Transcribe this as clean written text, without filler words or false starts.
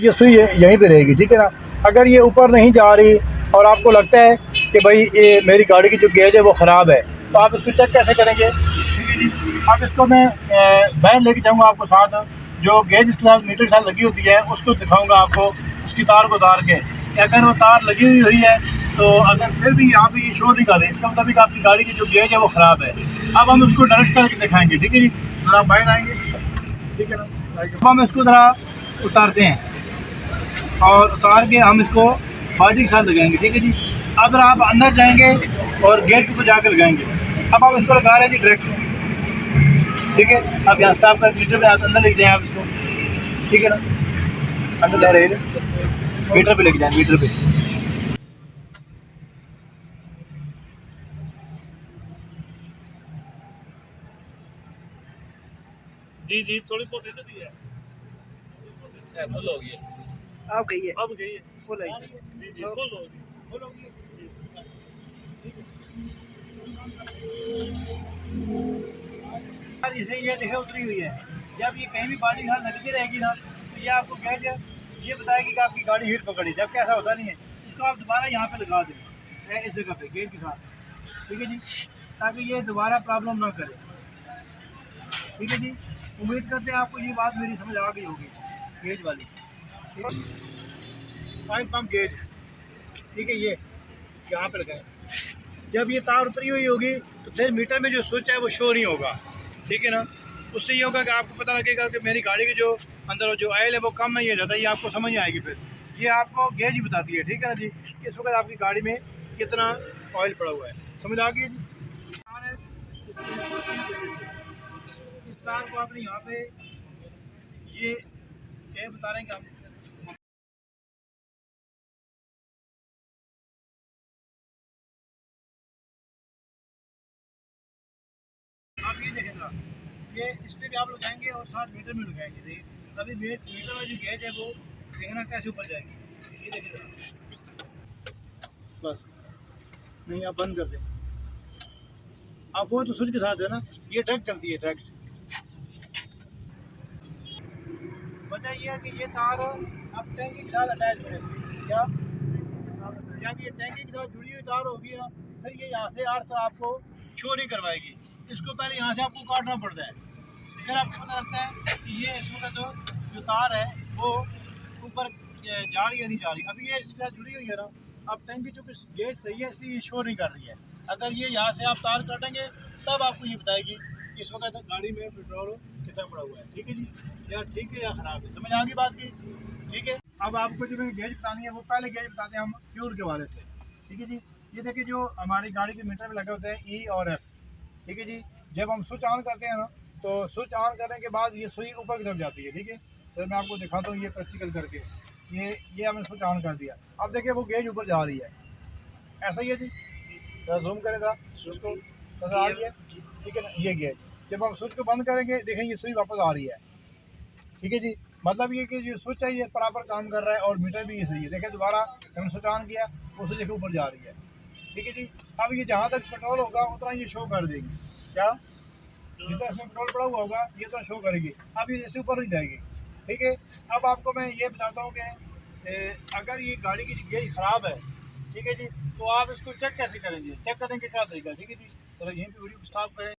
ये सुई यहीं पे रहेगी, ठीक है ना। अगर ये ऊपर नहीं जा रही और आपको लगता है कि भाई ये मेरी गाड़ी की जो गेज है वो ख़राब है, तो आप इसको चेक कैसे करेंगे? ठीक है जी, अब इसको मैं वैन लेके जाऊँगा आपको साथ, जो गेज इसके साथ मीटर के साथ लगी होती है उसको दिखाऊँगा आपको, उसकी तार को उतार के कि अगर वो तार लगी हुई है तो अगर फिर भी यहाँ पे ये शोर नहीं कर रही, इसका मतलब आपकी गाड़ी की जो गेज है वो ख़राब है। अब हम उसको डायरेक्ट करके दिखाएंगे, ठीक है जी। जरा बाहर आएंगे, ठीक है ना। अब हम इसको ज़रा उतारते हैं और उतार के हम इसको बाल्टी के साथ लगाएंगे, ठीक है जी। अब आप अंदर जाएंगे और गेट के ऊपर जाकर लगाएंगे। अब हम इसको लगा रहे हैं जी डायरेक्ट से, ठीक है। अब यहाँ स्टाफ कर मीटर पे अंदर लेके जाएँ आप इसको, ठीक है ना। अंदर जा रहे हैं, मीटर पे लेके जाएँ, मीटर पे। जी थोड़ी बहुत दे दी है, फुल हो गई है, अब गई है, अब गई है, फुल है। जी फुल हो गई, फुल हो गई। इसे ये देखे उतरी हुई है, जब ये कहीं भी बाल्टी यहाँ लगती रहेगी ना तो ये आपको गैज ये बताएगी कि आपकी गाड़ी हीट पकड़ी, जबकि ऐसा होता नहीं है। इसको आप दोबारा यहाँ पे लगा दें इस जगह पे गेज के साथ, ठीक है जी, ताकि ये दोबारा प्रॉब्लम ना करे, ठीक है जी। उम्मीद करते हैं आपको ये बात मेरी समझ आ गई होगी, गेज वाली। पाइप पंप गेज, ठीक है, ये यहाँ पे लगाएं। जब ये तार उतरी हुई होगी तो फिर मीटर में जो स्विच है वो शो नहीं होगा, ठीक है ना। उससे ये होगा कि आपको पता लगेगा कि मेरी गाड़ी के जो अंदर जो ऑयल है वो कम है या ज़्यादा, ये आपको समझ आएगी। फिर ये आपको गेज ही बताती है, ठीक है ना जी, इस वक्त आपकी गाड़ी में कितना ऑयल पड़ा हुआ है। समझ आ गई जी। तार है, इस तार को आपने यहाँ पे ये बता रहे हैं कि हम आप ये देखेंगे, ये इस पर भी आप लगाएंगे और साथ मीटर में लगाएंगे, देखिए तभी मीटर में जो गेज है वो देखना कैसे ऊपर जाएगी। ये देखिए बस, नहीं आप बंद कर दें। आप वो तो स्विच के साथ है ना, ये डायरेक्ट चलती है डायरेक्ट। वजह ये है कि ये तार अब टैंकी के साथ अटैच होने से क्या, जब ये टैंकी के साथ जुड़ी हुई तार होगी ना, फिर ये यहाँ से आर से आपको शो नहीं करवाएगी। इसको पहले यहाँ से आपको काटना पड़ता है, फिर आपको पता लगता है कि ये इस वक्त जो तार है वो ऊपर जा रही है नहीं जा रही। अभी ये इसके साथ जुड़ी हुई है ना, अब टैंकी चूँकि गेज सही है इसलिए ये शो नहीं कर रही है। अगर ये यहाँ से आप तार काटेंगे तब आपको ये बताएगी कि इस वक्त गाड़ी में पेट्रोल कितना पड़ा हुआ है, ठीक है जी, या ठीक है या ख़राब है। समझ आ गई बात की, ठीक है। अब आपको जो गेज बतानी है वो पहले गेज बताते हैं हम फ्यूल के वाले से, ठीक है जी। ये देखिए जो हमारी गाड़ी के मीटर में लगे होते हैं ई और एफ, ठीक है जी। जब हम स्विच ऑन करते हैं ना तो स्विच ऑन करने के बाद ये सुई ऊपर की तरफ जाती है, ठीक है। तो मैं आपको दिखाता हूँ ये प्रैक्टिकल करके। ये हमने स्विच ऑन कर दिया, अब देखिए वो गेज ऊपर जा रही है, ऐसा ही है जी। जरा जूम करेगा उसको, नजर आ रही है, ठीक है ना, ये गेज। जब हम स्विच को बंद करेंगे देखेंगे ये सुई वापस आ रही है, ठीक है जी। मतलब ये कि जो स्विच है ये बराबर काम कर रहा है और मीटर भी ये सही है। देखिए दोबारा हमने स्विच ऑन किया, वो स्विच ऊपर जा रही है, ठीक है जी। अब ये जहाँ तक पेट्रोल होगा उतना ये शो कर देगी, क्या जितना इसमें पेट्रोल पड़ा हुआ होगा ये तो शो करेगी। अब ये इससे ऊपर नहीं जाएगी, ठीक है। अब आपको मैं ये बताता हूँ कि अगर ये गाड़ी की गेज ख़राब है, ठीक है जी, तो आप इसको चेक कैसे करेंगे, चेक करने के क्या तरीका, ठीक है जी। तो यहीं पे वीडियो को स्टॉप करें।